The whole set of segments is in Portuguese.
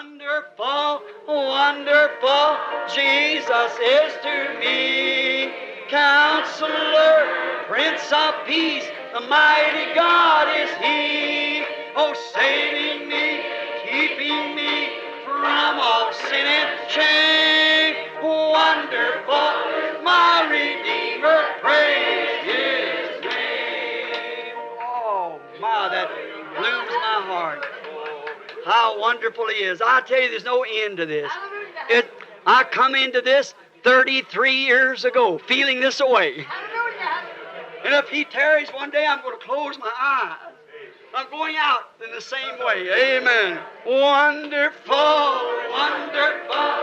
Wonderful, wonderful, Jesus is to me. Counselor, Prince of Peace, the mighty God is He. Oh, saving me, keeping me from all sin and shame. Wonderful, my Redeemer, praise His name. Oh, my, that blooms my heart. How wonderful He is. I tell you, there's no end to this. I come into this 33 years ago, feeling this way. And if He tarries one day, I'm going to close my eyes. I'm going out in the same way. Amen. Wonderful, wonderful,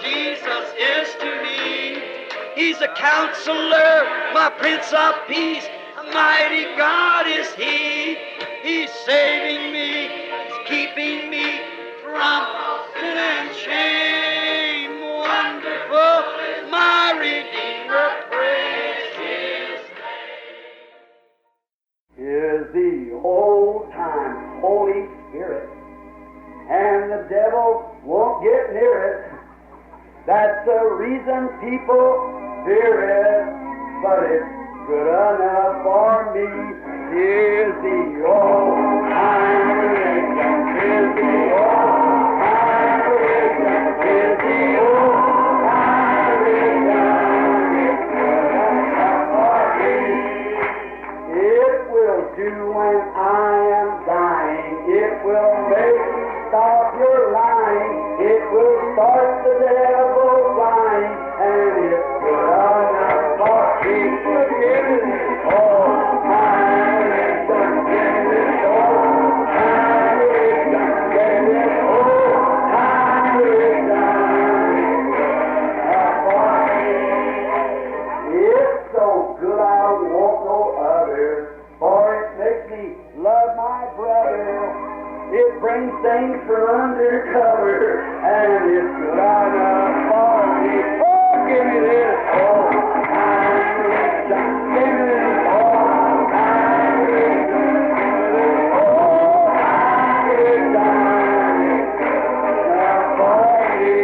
Jesus is to me. He's a counselor, my Prince of Peace. A mighty God is He. He's saving me. He's keeping me from sin and shame. Wonderful, my Redeemer, praise His name. Is the old-time Holy Spirit, and the devil won't get near it. That's the reason people fear it, but it's good enough for me. Here's the old-time religion, here's the old-time religion, here's the old-time religion. It's good enough for me. It will do when I am dying. It will make you stop your lying. It will start the devil flying. And it's good enough for people. Give it all time. Give it all time. Give it all time. It's good enough for me. It's so good I won't know other. For it makes me love my brother. It brings things from undercover, and it's good enough for me. Oh, give me this all time. Give me this all time. Give me this all time. It's good enough for me.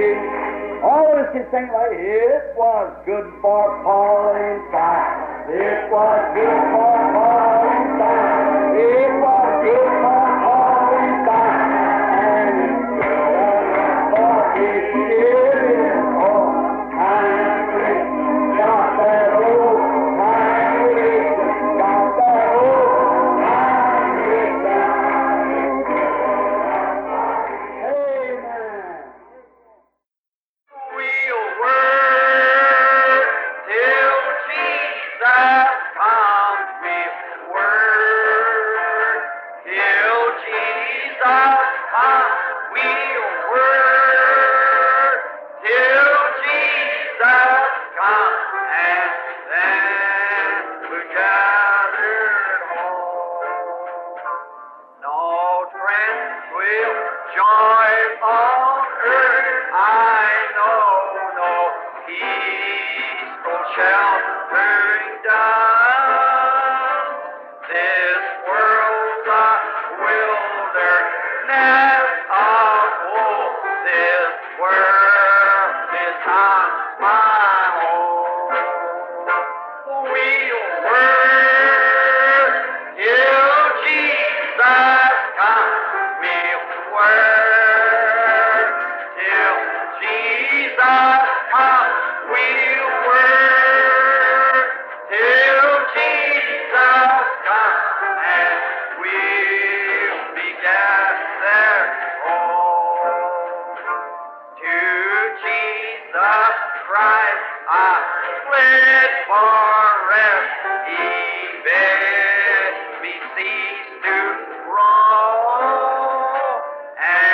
All of us can sing like, it was good for Paul and Silas. It was good for Paul and Silas. It was good for Paul and Silas. And it's good enough for me. It is all time religion. Got that old time religion. Got that old time religion. Amen. We'll work till Jesus comes. We'll work till Jesus comes. We'll work till Jesus comes, and then we'll gather home. No friends will join on earth, I know, no peaceful sheltering down. This world's a wilderness of woe. This world is not my home. We'll work till Jesus comes. We'll work till Jesus comes. We'll work till Jesus comes, and we'll be gathered home. To Jesus Christ I fled for rest. He bid me cease to roam, and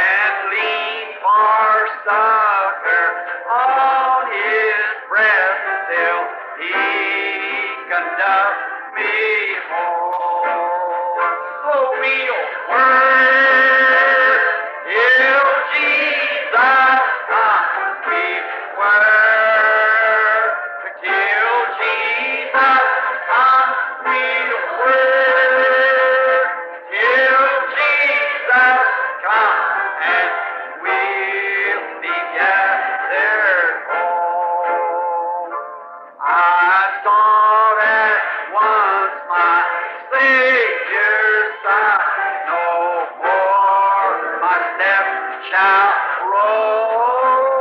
shall roll.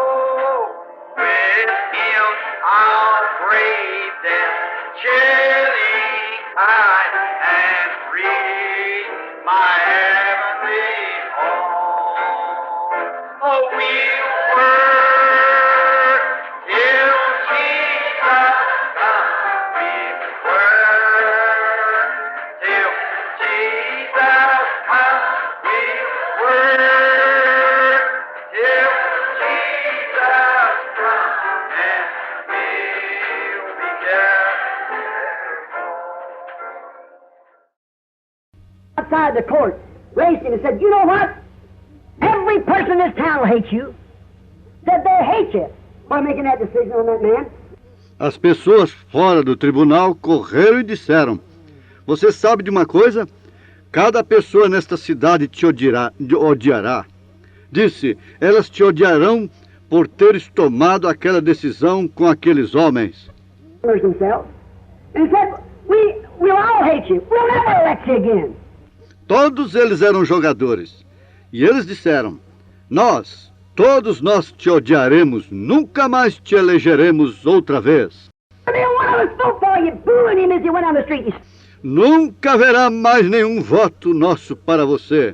With him I'll brave death, chilling tide, and reach my heavenly home. Oh, we'll work till Jesus comes. We'll work till Jesus comes. We'll work till Jesus comes, and we'll be there. Outside the court, raised him and said, "You know what? Every person in this town will hate you." Said they hate you by making that decision on that man. As pessoas fora do tribunal correram e disseram: "Você sabe de uma coisa? Cada pessoa nesta cidade te odiará. Disse, elas te odiarão por teres tomado aquela decisão com aqueles homens." Themselves. And he said, we'll all hate you. We'll never elect you again. Todos eles eram jogadores. E eles disseram: todos nós te odiaremos, nunca mais te elegeremos outra vez. Every one of us vote for you, booing him as he went on the street. Nunca haverá mais nenhum voto nosso para você.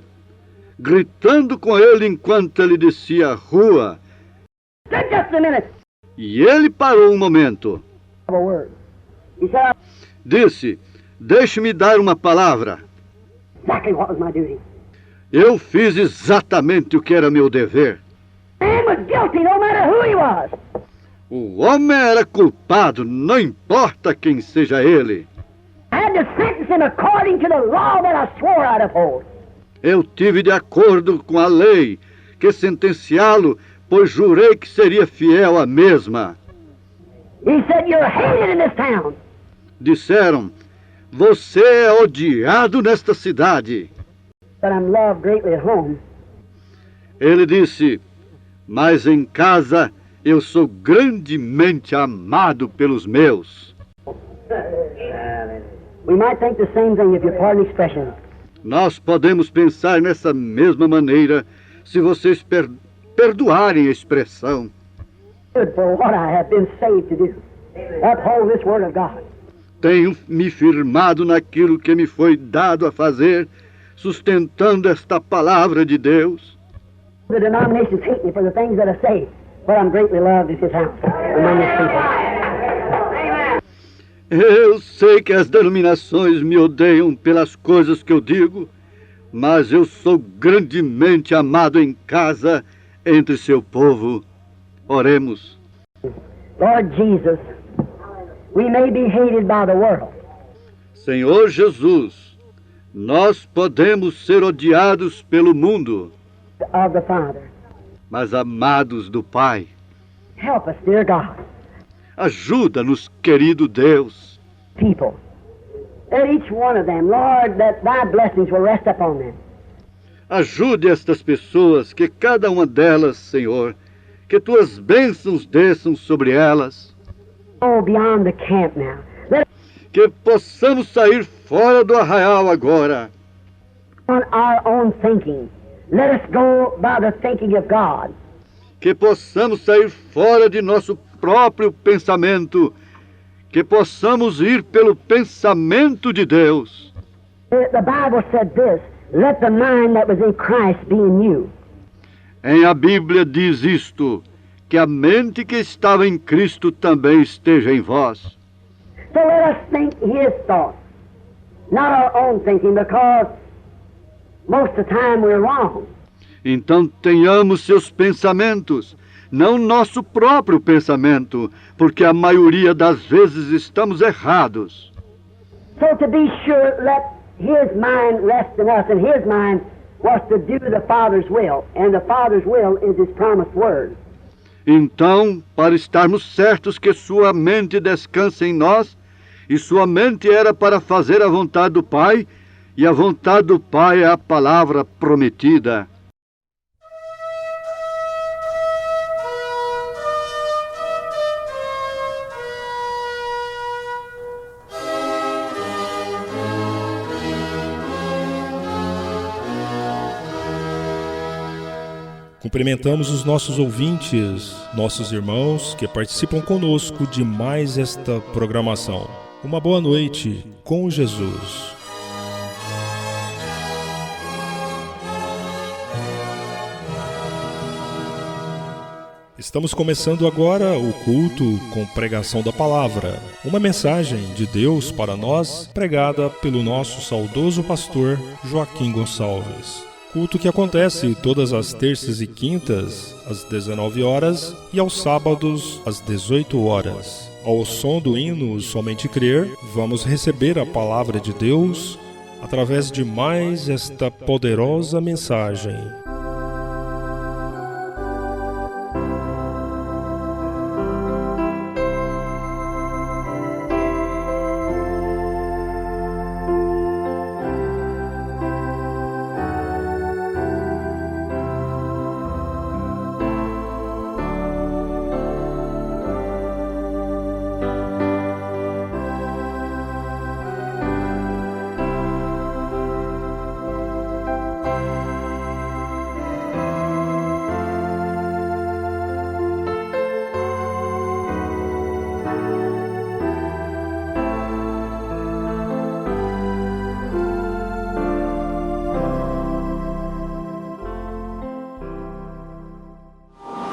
Gritando com ele enquanto ele descia a rua. Said just a minute. E ele parou um momento. A word. He said, Disse, deixe-me dar uma palavra. exactly what was my duty. Eu fiz exatamente o que era meu dever. Man was guilty no matter who he was. O homem era culpado, não importa quem seja ele. I had to sentence him according to the law that I swore I'd uphold. Eu tive de acordo com a lei que sentenciá-lo, pois jurei que seria fiel à mesma. He said, you're hated in this town. Disseram, você é odiado nesta cidade. But I'm loved greatly at home. Ele disse, mas em casa eu sou grandemente amado pelos meus. We might think the same thing if you pardon the expression. Nós podemos pensar nessa mesma maneira se vocês perdoarem a expressão. Good for what I have been saved to do. Uphold this word of God. Tenho me firmado naquilo que me foi dado a fazer, sustentando esta palavra de Deus. The denominations hate me for the things that I say, but I'm greatly loved in his house, among his people. Eu sei que as denominações me odeiam pelas coisas que eu digo, mas eu sou grandemente amado em casa, entre seu povo. Oremos. Lord Jesus, we may be hated by the world, Senhor Jesus, nós podemos ser odiados pelo mundo, of the Father. mas amados do Pai. Help us, dear God, Ajuda-nos, querido Deus. people. Let each one of them, Lord, that thy blessings will rest upon them. Ajude estas pessoas, que cada uma delas, Senhor, que tuas bênçãos desçam sobre elas, Oh, beyond the camp now. Let que possamos sair fora do arraial agora, on our own thinking. Let us go by the thinking of God. que possamos sair fora de nosso próprio pensamento, que possamos ir pelo pensamento de Deus. The Bible said this, let the mind that was in Christ be in you. A Bíblia diz isto, que a mente que estava em Cristo também esteja em vós. So let us think his thoughts, not our own thinking, because most of the time we're wrong. Então tenhamos seus pensamentos, não nosso próprio pensamento, porque a maioria das vezes estamos errados. So to be sure, let his mind rest in us, and his mind was to do the Father's will, and the Father's will is his promised word. Então, para estarmos certos que sua mente descansa em nós, e sua mente era para fazer a vontade do Pai, e a vontade do Pai é a palavra prometida. Cumprimentamos os nossos ouvintes, nossos irmãos que participam conosco de mais esta programação. Uma boa noite com Jesus. Estamos começando agora o culto com pregação da palavra, uma mensagem de Deus para nós, pregada pelo nosso saudoso pastor Joaquim Gonçalves. Culto que acontece todas as terças e quintas, às 19 horas, e aos sábados, às 18 horas. Ao som do hino Somente Crer, vamos receber a palavra de Deus através de mais esta poderosa mensagem.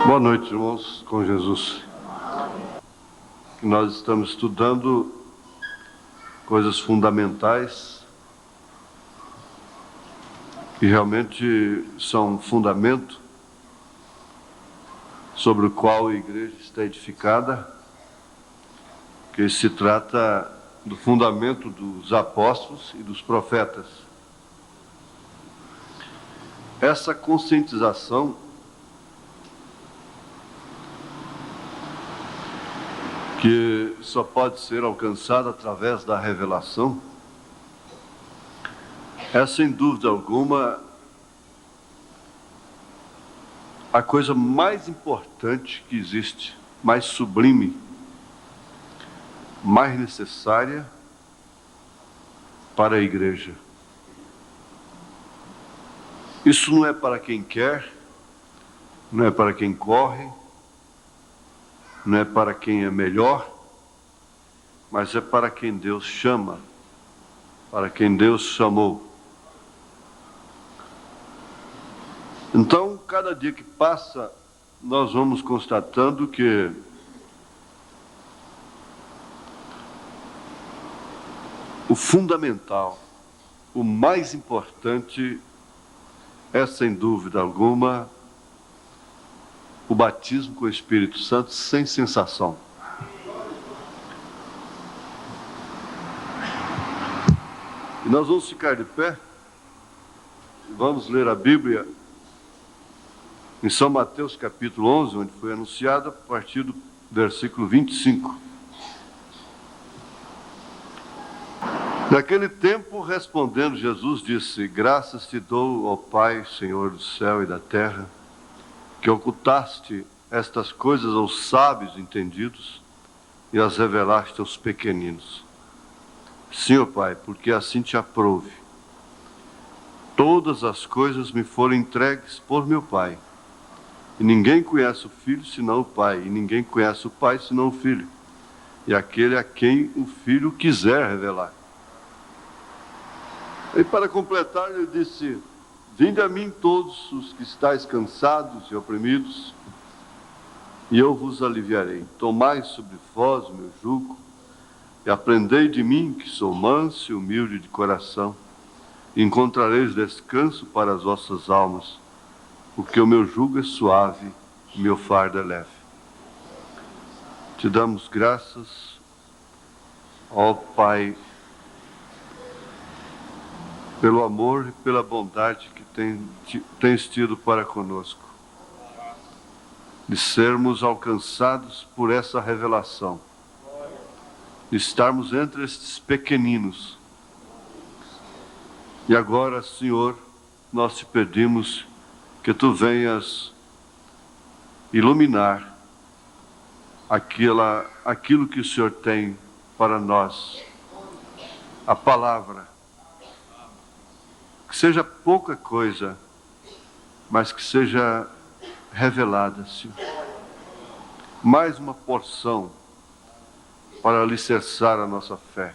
Boa noite, irmãos, com Jesus. Nós estamos estudando coisas fundamentais que realmente são um fundamento sobre o qual a igreja está edificada, que se trata do fundamento dos apóstolos e dos profetas. Essa conscientização que só pode ser alcançada através da revelação, é sem dúvida alguma a coisa mais importante que existe, mais sublime, mais necessária para a igreja. Isso não é para quem quer, não é para quem corre, não é para quem é melhor, mas é para quem Deus chama, para quem Deus chamou. Então, cada dia que passa, nós vamos constatando que o fundamental, o mais importante, é sem dúvida alguma o batismo com o Espírito Santo sem sensação. E nós vamos ficar de pé e vamos ler a Bíblia em São Mateus capítulo 11, onde foi anunciado a partir do versículo 25. Naquele tempo, respondendo Jesus, disse: Graças te dou, ó Pai, Senhor do céu e da terra, que ocultaste estas coisas aos sábios entendidos e as revelaste aos pequeninos. Sim, ó Pai, porque assim te aprouve. Todas as coisas me foram entregues por meu Pai, e ninguém conhece o Filho senão o Pai, e ninguém conhece o Pai senão o Filho, e aquele a quem o Filho quiser revelar. E para completar, ele disse: Vinde a mim todos os que estáis cansados e oprimidos, e eu vos aliviarei. Tomai sobre vós o meu jugo, e aprendei de mim, que sou manso e humilde de coração, e encontrareis descanso para as vossas almas, porque o meu jugo é suave e meu fardo é leve. Te damos graças, ó Pai, pelo amor e pela bondade que tens tido para conosco, de sermos alcançados por essa revelação, de estarmos entre estes pequeninos. E agora, Senhor, nós te pedimos que tu venhas iluminar aquilo que o Senhor tem para nós, a palavra. Que seja pouca coisa, mas que seja revelada, Senhor. Mais uma porção para alicerçar a nossa fé.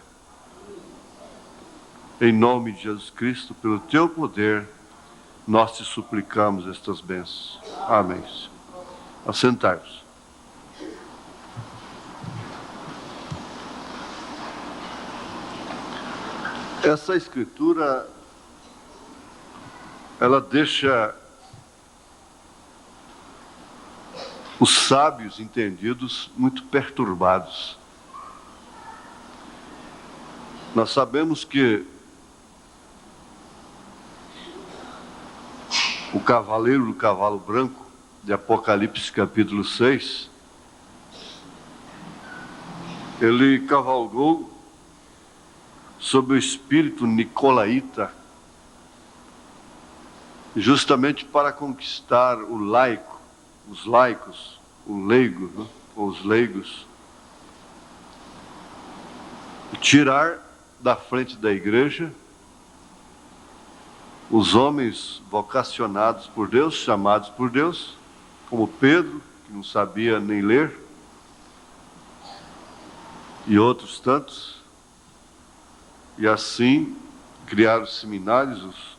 Em nome de Jesus Cristo, pelo Teu poder, nós te suplicamos estas bênçãos. Amém. Assentai-vos. Essa escritura, ela deixa os sábios entendidos muito perturbados. Nós sabemos que o cavaleiro do cavalo branco, de Apocalipse capítulo 6, ele cavalgou sob o espírito nicolaíta, justamente para conquistar o laico, os laicos, o leigo, né? Ou os leigos, tirar da frente da igreja os homens vocacionados por Deus, chamados por Deus, como Pedro, que não sabia nem ler, e outros tantos, e assim criar os seminários,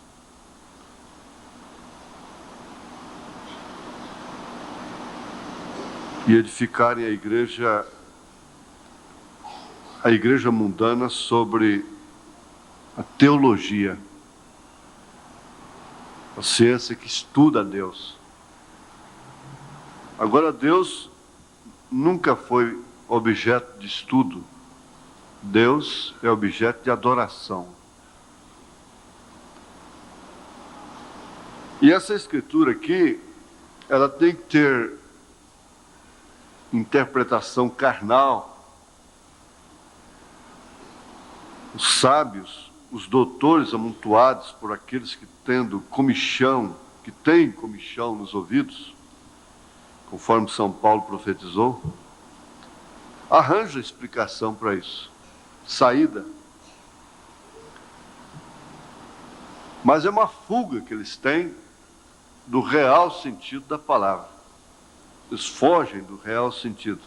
e edificarem a igreja mundana sobre a teologia, a ciência que estuda Deus. Agora, Deus nunca foi objeto de estudo. Deus é objeto de adoração. E essa escritura aqui, ela tem que ter interpretação carnal. Os sábios, os doutores amontoados por aqueles que têm comichão nos ouvidos, conforme São Paulo profetizou, arranja explicação para isso, saída. Mas é uma fuga que eles têm do real sentido da palavra. Eles fogem do real sentido,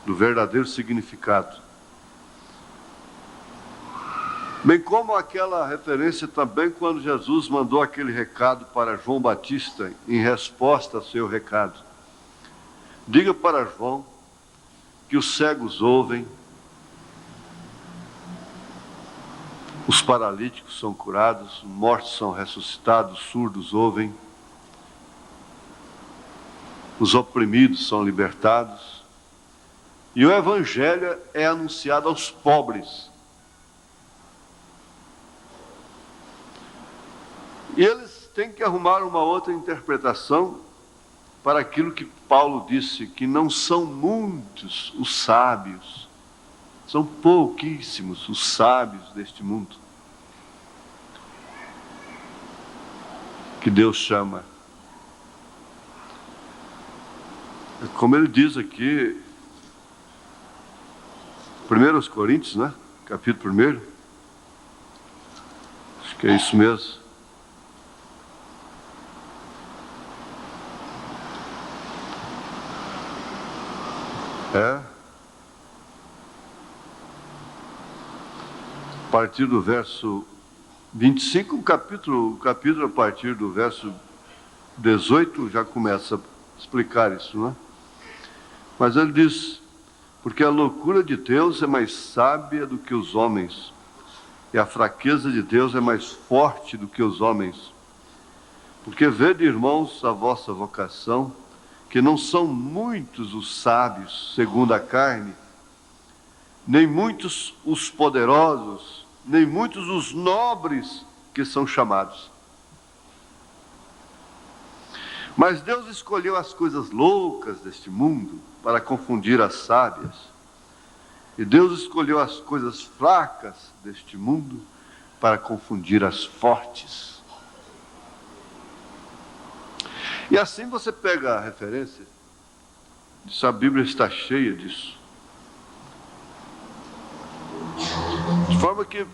do verdadeiro significado. Bem como aquela referência também quando Jesus mandou aquele recado para João Batista, em resposta ao seu recado. Diga para João que os cegos ouvem, os paralíticos são curados, os mortos são ressuscitados, os surdos ouvem, os oprimidos são libertados, e o Evangelho é anunciado aos pobres. E eles têm que arrumar uma outra interpretação para aquilo que Paulo disse, que não são muitos os sábios, são pouquíssimos os sábios deste mundo, que Deus chama. Como ele diz aqui, 1 Coríntios, né? Capítulo 1, acho que é isso mesmo. A partir do verso 25, o capítulo a partir do verso 18 já começa a explicar isso, não é? Mas ele diz, porque a loucura de Deus é mais sábia do que os homens, e a fraqueza de Deus é mais forte do que os homens. Porque vede, irmãos, a vossa vocação, que não são muitos os sábios, segundo a carne, nem muitos os poderosos, nem muitos os nobres que são chamados. Mas Deus escolheu as coisas loucas deste mundo para confundir as sábias. E Deus escolheu as coisas fracas deste mundo para confundir as fortes. E assim você pega a referência, a Bíblia está cheia disso. De forma que,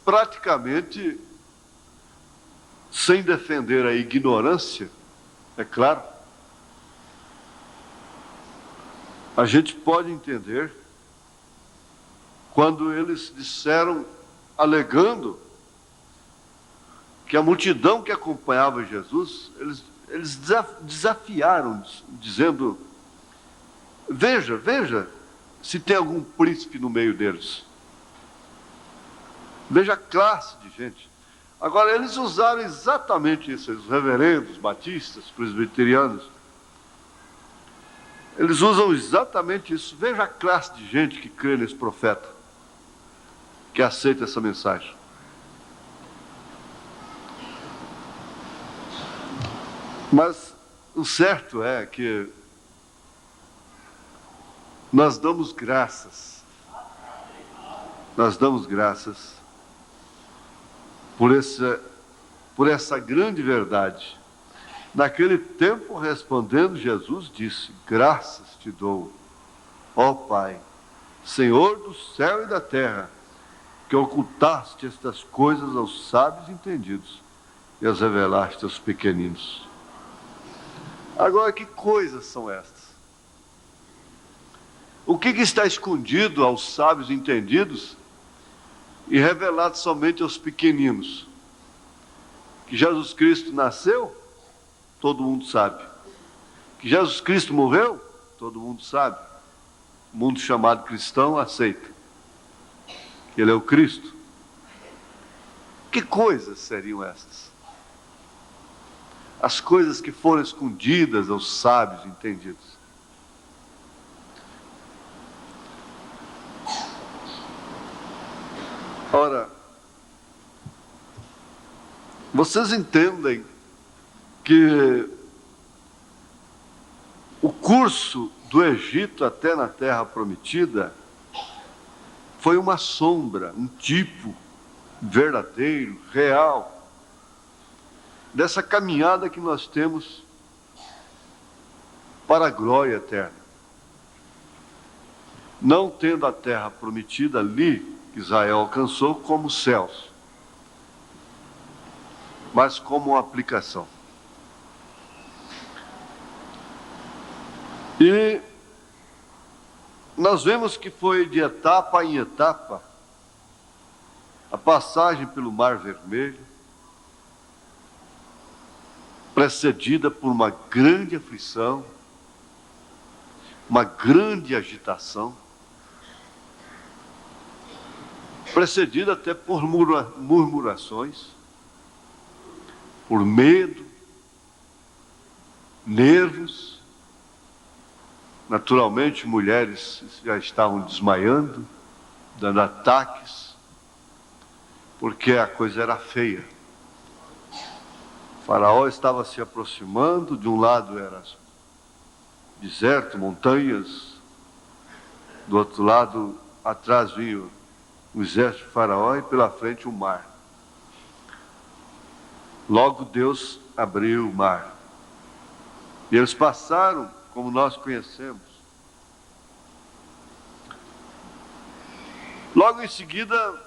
praticamente, sem defender a ignorância, É claro. A gente pode entender quando eles disseram, alegando que a multidão que acompanhava Jesus, eles desafiaram, dizendo: veja se tem algum príncipe no meio deles. Veja a classe de gente. Agora, eles usaram exatamente isso, os reverendos, batistas, presbiterianos. Eles usam exatamente isso. Veja a classe de gente que crê nesse profeta, que aceita essa mensagem. Mas o certo é que nós damos graças por essa grande verdade. Naquele tempo, respondendo, Jesus disse: graças te dou, ó Pai, Senhor do céu e da terra, que ocultaste estas coisas aos sábios entendidos e as revelaste aos pequeninos. Agora, que coisas são estas? O que está escondido aos sábios entendidos e revelado somente aos pequeninos? Que Jesus Cristo nasceu? Todo mundo sabe. Que Jesus Cristo morreu? Todo mundo sabe. O mundo chamado cristão aceita que Ele é o Cristo. Que coisas seriam estas? As coisas que foram escondidas aos sábios entendidos. Ora, vocês entendem que o curso do Egito até na Terra Prometida foi uma sombra, um tipo verdadeiro, real, dessa caminhada que nós temos para a glória eterna. Não tendo a Terra Prometida ali, Israel alcançou como céus, mas como uma aplicação. E nós vemos que foi de etapa em etapa a passagem pelo Mar Vermelho, precedida por uma grande aflição, uma grande agitação, precedida até por murmurações, por medo, nervos. Naturalmente, mulheres já estavam desmaiando, dando ataques, porque a coisa era feia. O faraó estava se aproximando, de um lado era deserto, montanhas, do outro lado, atrás vinha o exército de faraó e pela frente o mar. Logo Deus abriu o mar. E eles passaram, como nós conhecemos. Logo em seguida,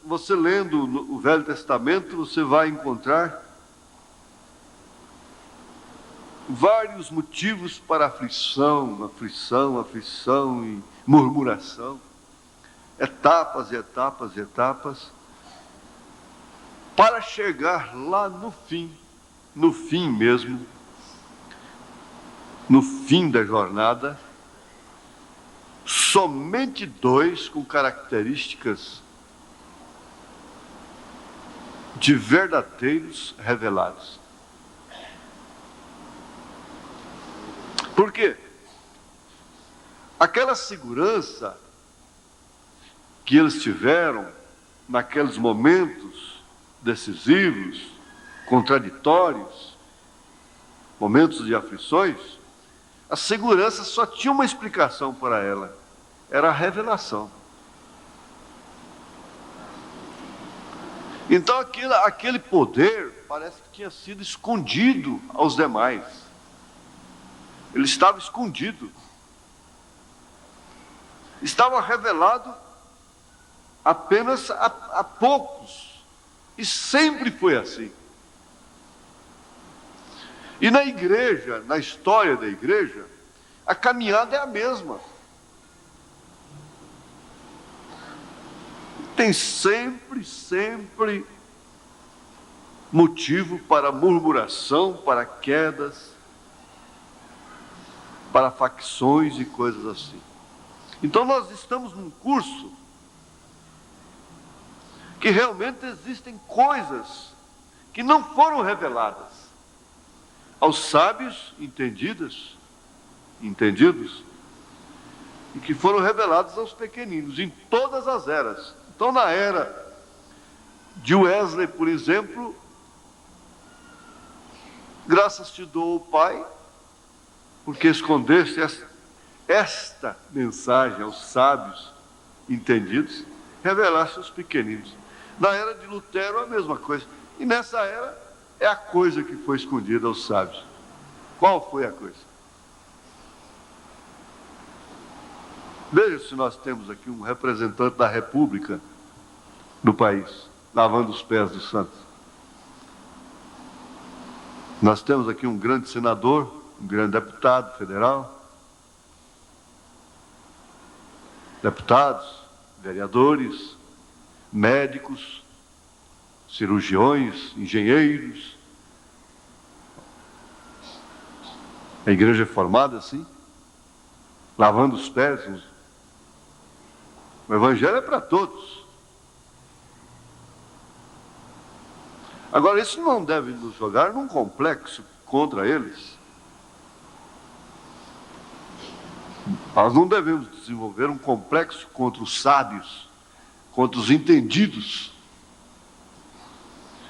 você lendo o Velho Testamento, você vai encontrar vários motivos para aflição e murmuração. Etapas e etapas e etapas, para chegar lá no fim mesmo, no fim da jornada, somente dois com características de verdadeiros revelados. Por quê? Aquela segurança que eles tiveram naqueles momentos decisivos, contraditórios, momentos de aflições, a segurança só tinha uma explicação para ela: era a revelação. Então aquele poder parece que tinha sido escondido aos demais. Ele estava escondido. Estava revelado apenas a poucos. E sempre foi assim. E na igreja, na história da igreja, a caminhada é a mesma. Tem sempre motivo para murmuração, para quedas, para facções e coisas assim. Então nós estamos num curso que realmente existem coisas que não foram reveladas aos sábios entendidos, e que foram revelados aos pequeninos, em todas as eras. Então, na era de Wesley, por exemplo, graças te dou, Pai, porque escondeste esta mensagem aos sábios entendidos, revelaste aos pequeninos. Na era de Lutero, a mesma coisa. E nessa era, é a coisa que foi escondida aos sábios. Qual foi a coisa? Veja se nós temos aqui um representante da República do país, lavando os pés dos santos. Nós temos aqui um grande senador, um grande deputado federal, deputados, vereadores, médicos, cirurgiões, engenheiros. A igreja é formada assim, lavando os pés. O evangelho é para todos. Agora, isso não deve nos jogar num complexo contra eles. Nós não devemos desenvolver um complexo contra os sábios, contra os entendidos.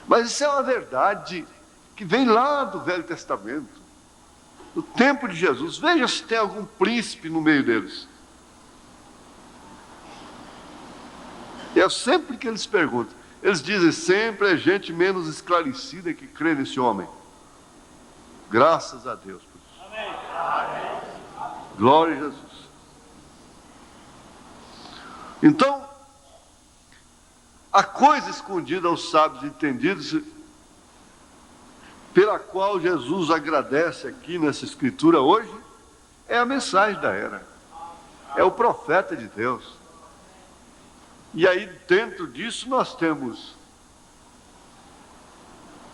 Mas isso é uma verdade que vem lá do Velho Testamento, do tempo de Jesus. Veja se tem algum príncipe no meio deles. E é sempre que eles perguntam, eles dizem sempre: é gente menos esclarecida que crê nesse homem. Graças a Deus por isso. Amém. Glória a Jesus. Então, a coisa escondida aos sábios entendidos, pela qual Jesus agradece aqui nessa escritura hoje, é a mensagem da era. É o profeta de Deus. E aí, dentro disso, nós temos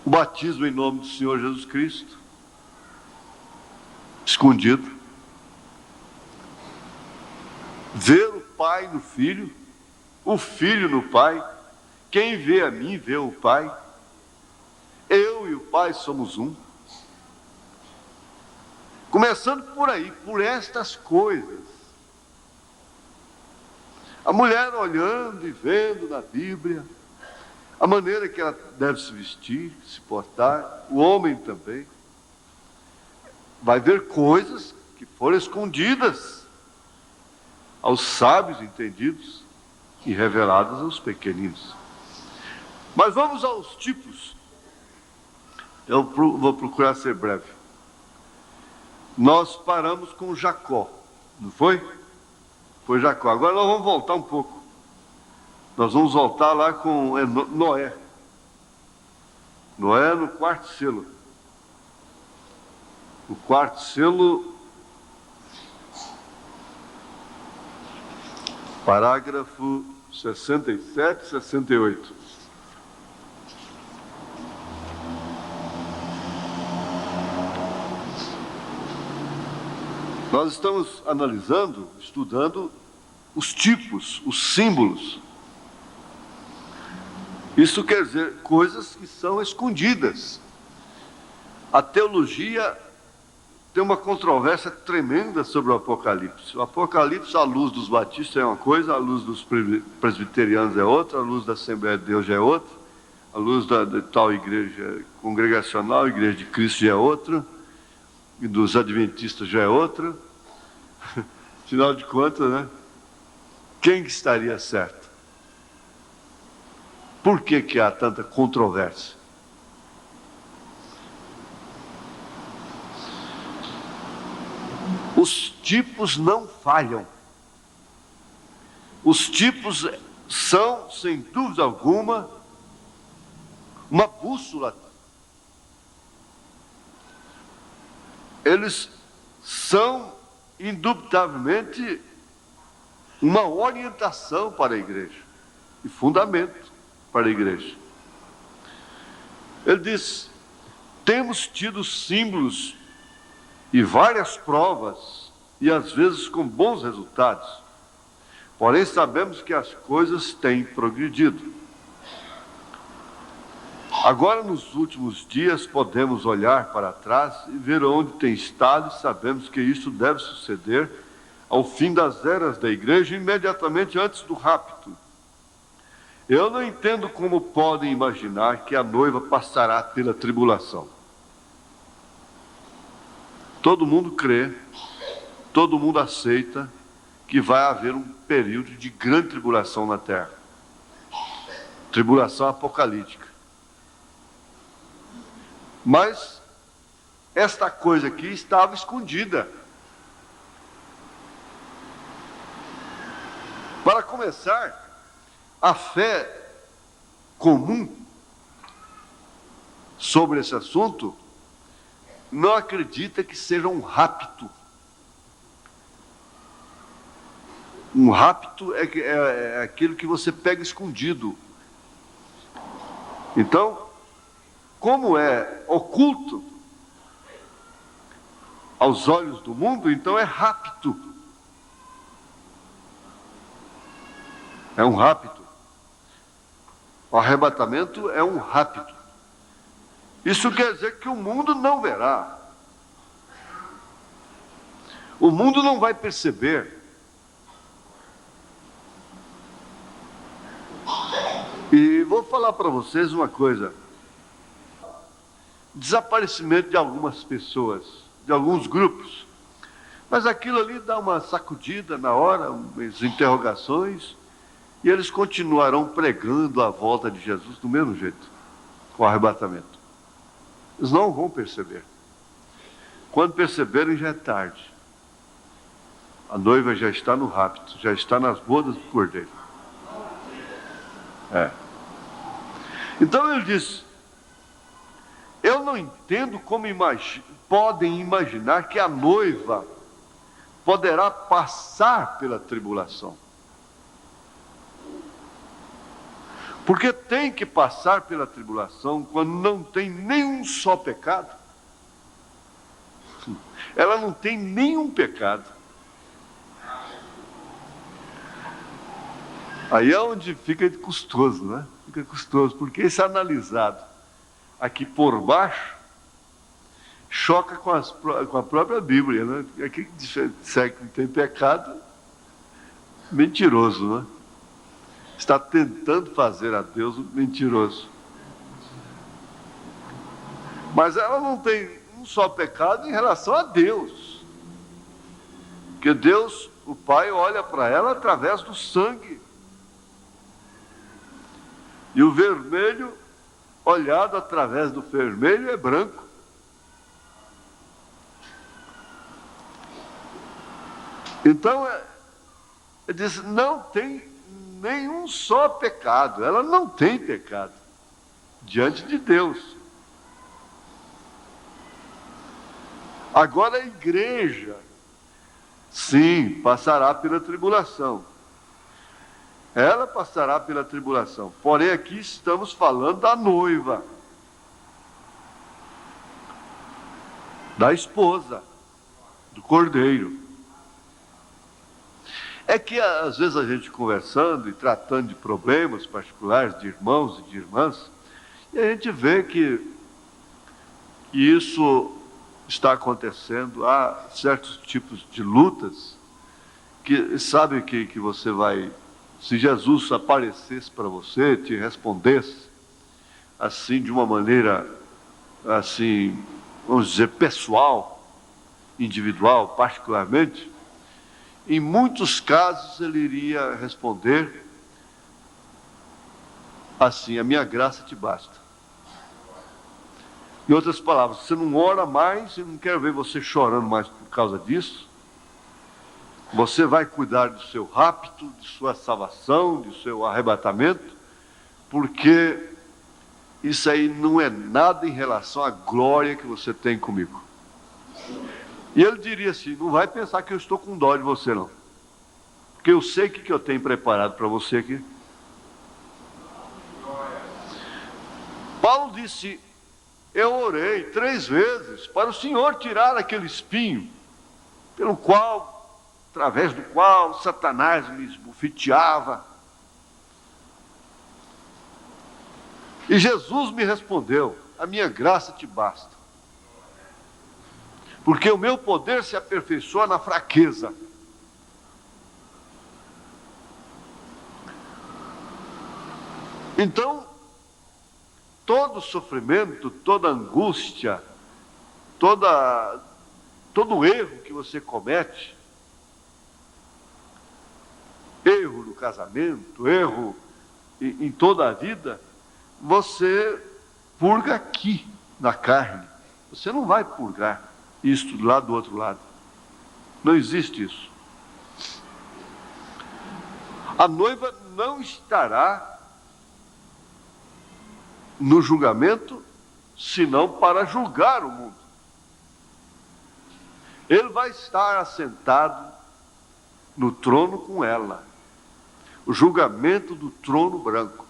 o batismo em nome do Senhor Jesus Cristo, escondido. Ver o Pai no Filho, o Filho no Pai. Quem vê a mim, vê o Pai. Eu e o Pai somos um. Começando por aí, por estas coisas. A mulher olhando e vendo na Bíblia a maneira que ela deve se vestir, se portar, o homem também. Vai ver coisas que foram escondidas aos sábios entendidos e reveladas aos pequeninos. Mas vamos aos tipos. Eu vou procurar ser breve. Nós paramos com Jacó, não foi? Foi Jacó. Agora nós vamos voltar um pouco. Nós vamos voltar lá com Noé. Noé no quarto selo. O quarto selo, parágrafo 67 e 68. Nós estamos analisando, estudando os tipos, os símbolos. Isso quer dizer coisas que são escondidas. A teologia tem uma controvérsia tremenda sobre o Apocalipse. O Apocalipse, à luz dos batistas, é uma coisa, à luz dos presbiterianos é outra, à luz da Assembleia de Deus já é outra, à luz da tal igreja congregacional, Igreja de Cristo já é outra, e dos adventistas já é outra. Afinal de contas, né? Quem que estaria certo? Por que há tanta controvérsia? Os tipos não falham. Os tipos são, sem dúvida alguma, uma bússola eles são indubitavelmente uma orientação para a igreja e fundamento para a igreja. Ele diz: temos tido símbolos e várias provas, e às vezes com bons resultados. Porém, sabemos que as coisas têm progredido. Agora, nos últimos dias, podemos olhar para trás e ver onde tem estado, e sabemos que isso deve suceder ao fim das eras da igreja, imediatamente antes do rapto. Eu não entendo como podem imaginar que a noiva passará pela tribulação. Todo mundo crê, todo mundo aceita que vai haver um período de grande tribulação na terra. Tribulação apocalíptica. Mas esta coisa aqui estava escondida. Para começar, a fé comum sobre esse assunto não acredita que seja um rapto. Um rapto é aquilo que você pega escondido. Então, como é oculto aos olhos do mundo, então é rapto. É um rapto. O arrebatamento é um rapto. Isso quer dizer que o mundo não verá. O mundo não vai perceber. E vou falar para vocês uma coisa. Desaparecimento de algumas pessoas, de alguns grupos. Mas aquilo ali dá uma sacudida na hora, umas interrogações, e eles continuarão pregando a volta de Jesus do mesmo jeito, com o arrebatamento. Eles não vão perceber. Quando perceberem, já é tarde. A noiva já está no rapto, já está nas bodas do Cordeiro. Então ele diz: eu não entendo como podem imaginar que a noiva poderá passar pela tribulação. Porque tem que passar pela tribulação quando não tem nenhum só pecado. Ela não tem nenhum pecado. Aí é onde fica custoso, né? Fica custoso, porque isso é analisado aqui por baixo, choca com a própria Bíblia, né? Aqui que disser que não tem pecado, mentiroso, né? Está tentando fazer a Deus um mentiroso. Mas ela não tem um só pecado em relação a Deus. Porque Deus, o Pai, olha para ela através do sangue. E o vermelho, olhado através do vermelho, é branco. Então, ele diz, não tem nenhum só pecado. Ela não tem pecado diante de Deus. Agora a igreja, sim, passará pela tribulação. Ela passará pela tribulação. Porém, aqui estamos falando da noiva, da esposa, do cordeiro. É que às vezes a gente conversando e tratando de problemas particulares de irmãos e de irmãs, e a gente vê que isso está acontecendo. Há certos tipos de lutas que sabe que você vai... Se Jesus aparecesse para você, te respondesse, assim, de uma maneira, assim, vamos dizer, pessoal, individual, particularmente, em muitos casos ele iria responder assim, a minha graça te basta. Em outras palavras, você não ora mais, eu não quero ver você chorando mais por causa disso. Você vai cuidar do seu rapto, de sua salvação, do seu arrebatamento, porque isso aí não é nada em relação à glória que você tem comigo. E ele diria assim: não vai pensar que eu estou com dó de você não, porque eu sei o que eu tenho preparado para você aqui. Paulo disse: eu orei 3 vezes para o Senhor tirar aquele espinho, através do qual Satanás me esbofeteava. E Jesus me respondeu: a minha graça te basta, porque o meu poder se aperfeiçoa na fraqueza. Então, todo sofrimento, toda angústia, todo erro que você comete, erro no casamento, erro em toda a vida, você purga aqui na carne. Você não vai purgar isto lá do outro lado. Não existe isso. A noiva não estará no julgamento, senão para julgar o mundo. Ele vai estar assentado no trono com ela. O julgamento do trono branco.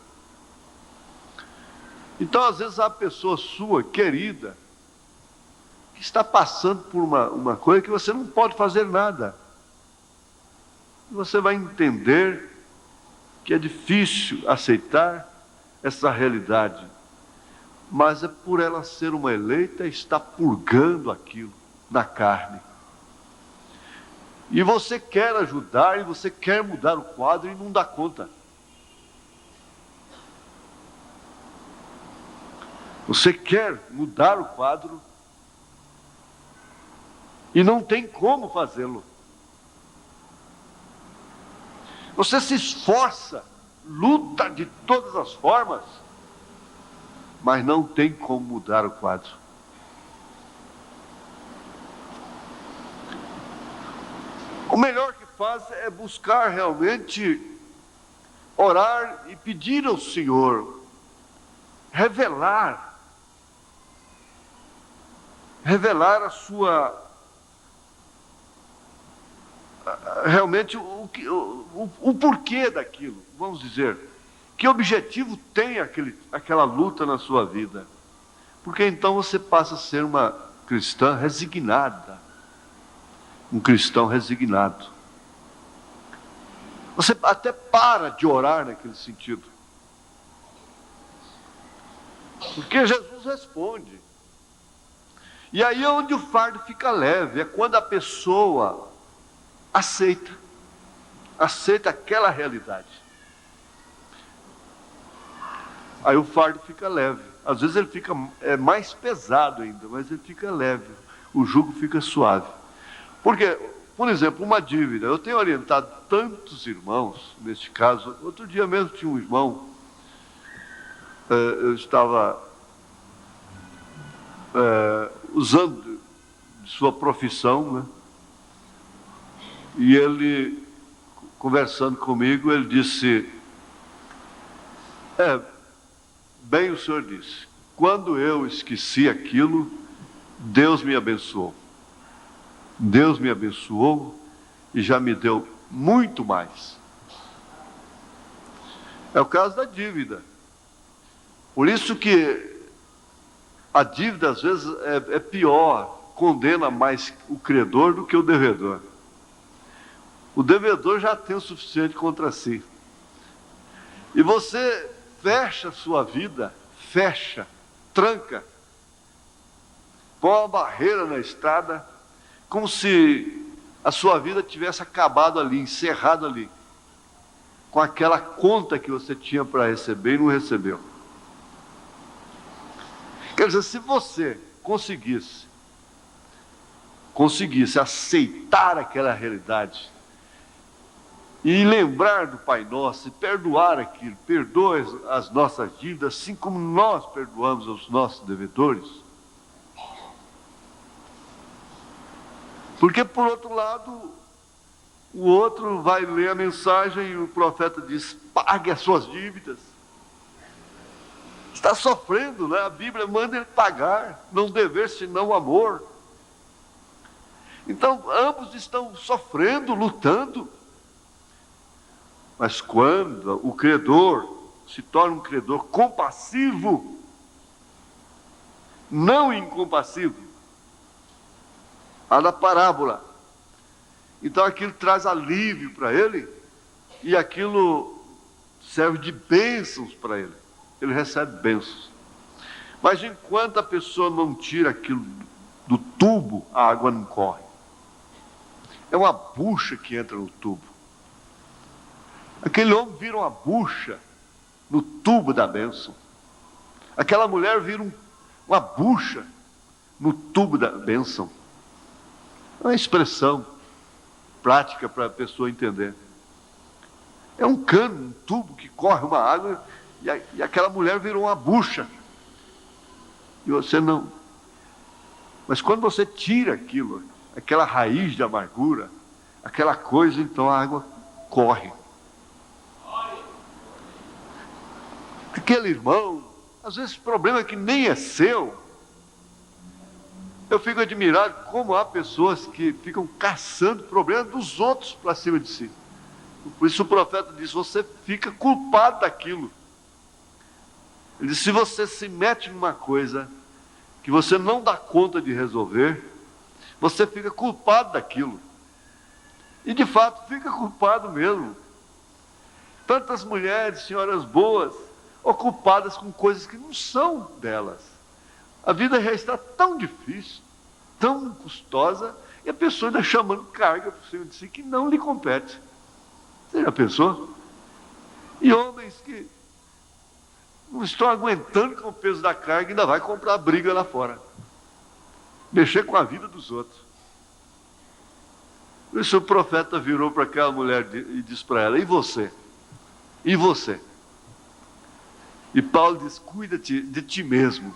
Então, às vezes, há pessoa sua, querida, que está passando por uma coisa que você não pode fazer nada. Você vai entender que é difícil aceitar essa realidade, mas é por ela ser uma eleita, está purgando aquilo na carne. E você quer ajudar, e você quer mudar o quadro e não dá conta. Você quer mudar o quadro e não tem como fazê-lo. Você se esforça, luta de todas as formas, mas não tem como mudar o quadro. O melhor que faz é buscar realmente orar e pedir ao Senhor revelar a sua, realmente o porquê daquilo, vamos dizer, que objetivo tem aquela luta na sua vida, porque então você passa a ser uma cristã resignada, um cristão resignado. Você até para de orar naquele sentido, porque Jesus responde. E aí é onde o fardo fica leve, é quando a pessoa aceita aquela realidade. Aí o fardo fica leve. Às vezes ele fica mais pesado ainda, mas ele fica leve. O jugo fica suave. Porque, por exemplo, uma dívida. Eu tenho orientado tantos irmãos, neste caso. Outro dia mesmo tinha um irmão, eu estava usando de sua profissão, né? E ele, conversando comigo, ele disse: bem o senhor disse, quando eu esqueci aquilo, Deus me abençoou. Deus me abençoou e já me deu muito mais. É o caso da dívida. Por isso que a dívida às vezes é pior, condena mais o credor do que o devedor. O devedor já tem o suficiente contra si. E você fecha a sua vida, tranca, põe uma barreira na estrada, como se a sua vida tivesse acabado ali, encerrado ali, com aquela conta que você tinha para receber e não recebeu. Quer dizer, se você conseguisse aceitar aquela realidade e lembrar do Pai Nosso e perdoar aquilo, perdoe as nossas dívidas, assim como nós perdoamos os nossos devedores. Porque, por outro lado, o outro vai ler a mensagem e o profeta diz: pague as suas dívidas. Está sofrendo, né? A Bíblia manda ele pagar, não dever senão o amor. Então, ambos estão sofrendo, lutando. Mas quando o credor se torna um credor compassivo, não incompassivo, a da parábola, então aquilo traz alívio para ele, e aquilo serve de bênçãos para ele. Ele recebe bênçãos. Mas enquanto a pessoa não tira aquilo do tubo, a água não corre. É uma bucha que entra no tubo. Aquele homem vira uma bucha no tubo da bênção. Aquela mulher vira uma bucha no tubo da bênção. É uma expressão prática para a pessoa entender. É um cano, um tubo que corre uma água, e aquela mulher virou uma bucha. E você não. Mas quando você tira aquilo, aquela raiz de amargura, aquela coisa, então a água corre. Aquele irmão, às vezes o problema é que nem é seu. Eu fico admirado como há pessoas que ficam caçando problemas dos outros para cima de si. Por isso o profeta diz: você fica culpado daquilo. Ele diz: se você se mete numa coisa que você não dá conta de resolver, você fica culpado daquilo. E de fato fica culpado mesmo. Tantas mulheres, senhoras boas, ocupadas com coisas que não são delas. A vida já está tão difícil, tão custosa, e a pessoa ainda chamando carga por cima de si que não lhe compete. Você já pensou? E homens que não estão aguentando com o peso da carga, ainda vai comprar briga lá fora, mexer com a vida dos outros. Por isso o profeta virou para aquela mulher e disse para ela: e você? E você? E Paulo diz: cuida-te de ti mesmo,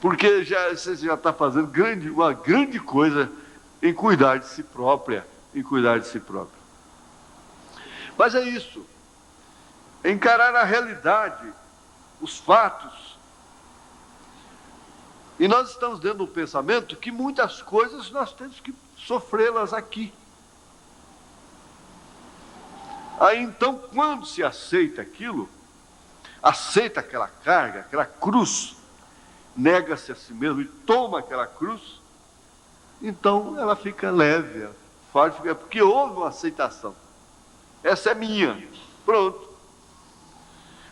porque você já está fazendo uma grande coisa em cuidar de si própria, em cuidar de si própria. Mas é isso, encarar a realidade, os fatos. E nós estamos dentro do pensamento que muitas coisas nós temos que sofrê-las aqui. Aí então, quando se aceita aquilo, aceita aquela carga, aquela cruz, nega-se a si mesmo e toma aquela cruz, então ela fica leve, porque houve uma aceitação. Essa é minha, pronto.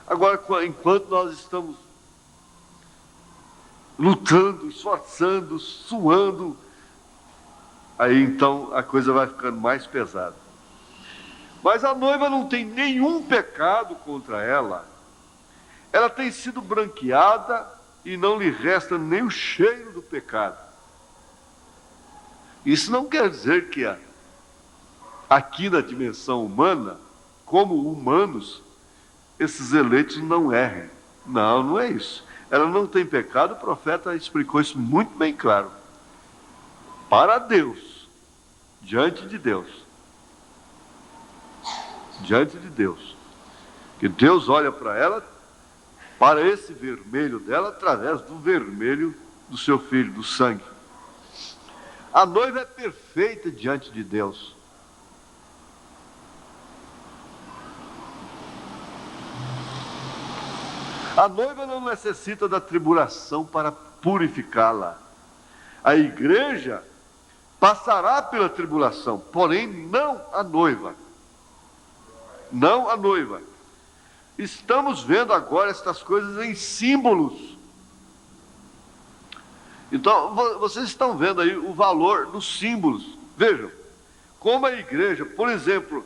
Agora, enquanto nós estamos lutando, esforçando, suando, aí então a coisa vai ficando mais pesada. Mas a noiva não tem nenhum pecado contra ela. Ela tem sido branqueada e não lhe resta nem o cheiro do pecado. Isso não quer dizer que aqui na dimensão humana, como humanos, esses eleitos não errem. Não, não é isso. Ela não tem pecado, o profeta explicou isso muito bem claro. Para Deus, diante de Deus. Diante de Deus. Que Deus olha para ela, para esse vermelho dela, através do vermelho do seu filho, do sangue. A noiva é perfeita diante de Deus. A noiva não necessita da tribulação para purificá-la. A igreja passará pela tribulação, porém não a noiva. Não a noiva. Estamos vendo agora estas coisas em símbolos. Então, vocês estão vendo aí o valor dos símbolos. Vejam, como a igreja, por exemplo,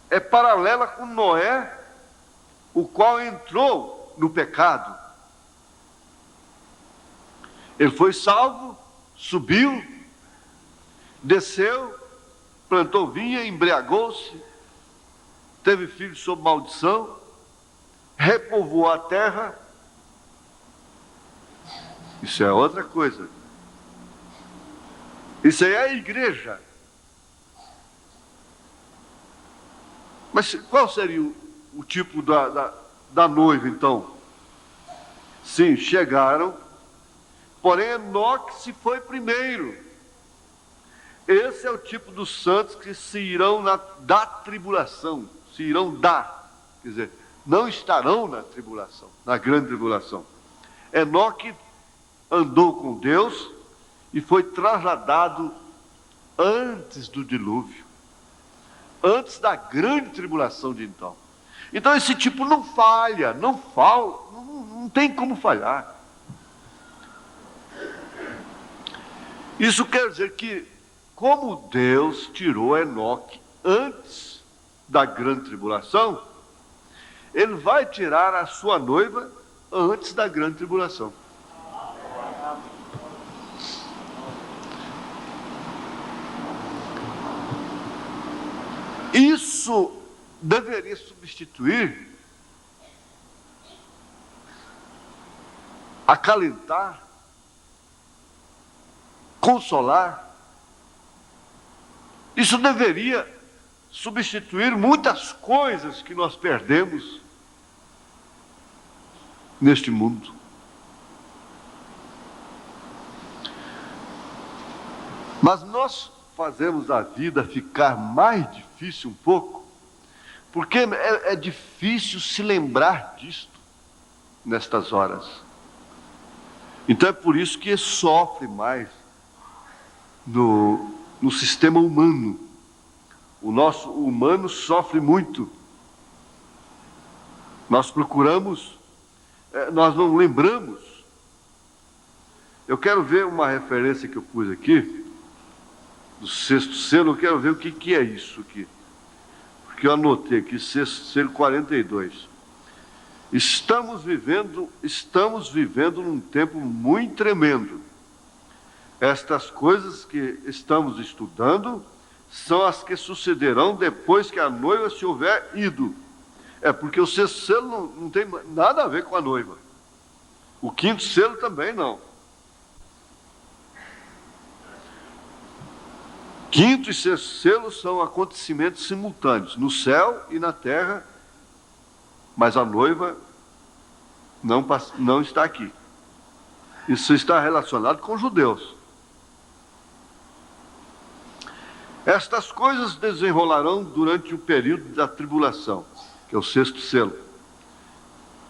é paralela com Noé, o qual entrou no pecado. Ele foi salvo, subiu, desceu, plantou vinha, embriagou-se, teve filhos sob maldição, repovoou a terra. Isso é outra coisa. Isso aí é a igreja. Mas qual seria o tipo da noiva, então? Sim, chegaram, porém Enoque se foi primeiro. Esse é o tipo dos santos que se irão da tribulação, se irão quer dizer, não estarão na tribulação, na grande tribulação. Enoque andou com Deus e foi trasladado antes do dilúvio, antes da grande tribulação de então. Então esse tipo não falha, não tem como falhar. Isso quer dizer que, como Deus tirou Enoque antes da grande tribulação, Ele vai tirar a sua noiva antes da grande tribulação. Isso deveria substituir, acalentar, consolar. Isso deveria substituir muitas coisas que nós perdemos neste mundo. Mas nós fazemos a vida ficar mais difícil um pouco, porque é difícil se lembrar disto nestas horas. Então é por isso que sofre mais no sistema humano. O nosso humano sofre muito. Nós procuramos, nós não lembramos. Eu quero ver uma referência que eu pus aqui, do sexto selo. Eu quero ver o que é isso aqui. Porque eu anotei aqui, sexto selo 42. Estamos vivendo num tempo muito tremendo. Estas coisas que estamos estudando são as que sucederão depois que a noiva se houver ido. Porque o sexto selo não tem nada a ver com a noiva. O quinto selo também não. Quinto e sexto selo são acontecimentos simultâneos, no céu e na terra, mas a noiva não está aqui. Isso está relacionado com os judeus. Estas coisas desenrolarão durante o período da tribulação, que é o sexto selo.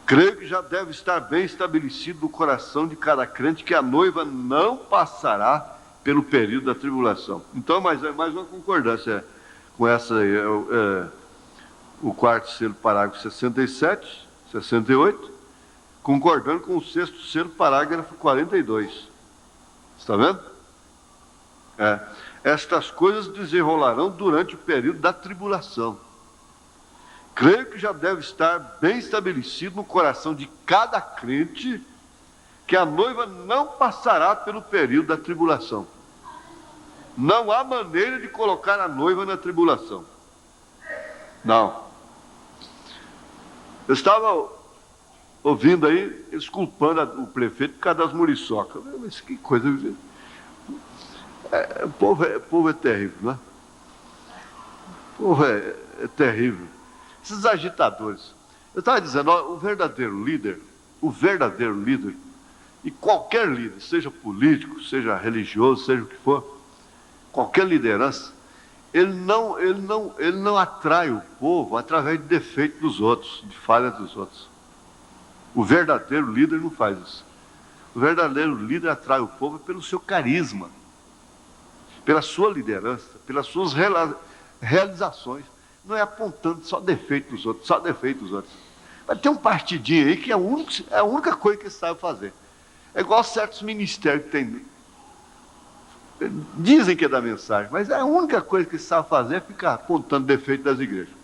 Creio que já deve estar bem estabelecido no coração de cada crente que a noiva não passará pelo período da tribulação. Então, mais uma concordância com essa aí, o quarto selo, parágrafo 67, 68, concordando com o sexto selo, parágrafo 42. Está vendo? Estas coisas desenrolarão durante o período da tribulação. Creio que já deve estar bem estabelecido no coração de cada crente que a noiva não passará pelo período da tribulação. Não há maneira de colocar a noiva na tribulação. Não. Eu estava ouvindo aí, eles culpando o prefeito por causa das muriçocas. Mas que coisa. O povo é terrível, não é? O povo é terrível. Esses agitadores. Eu estava dizendo, o verdadeiro líder, e qualquer líder, seja político, seja religioso, seja o que for, qualquer liderança, ele não atrai o povo através de defeito dos outros, de falhas dos outros. O verdadeiro líder não faz isso. O verdadeiro líder atrai o povo pelo seu carisma, pela sua liderança, pelas suas realizações. Não é apontando só defeito dos outros, Mas tem um partidinho aí que é a única coisa que ele sabe fazer. É igual certos ministérios que tem. Dizem que é da mensagem, mas a única coisa que ele sabe fazer é ficar apontando defeito das igrejas.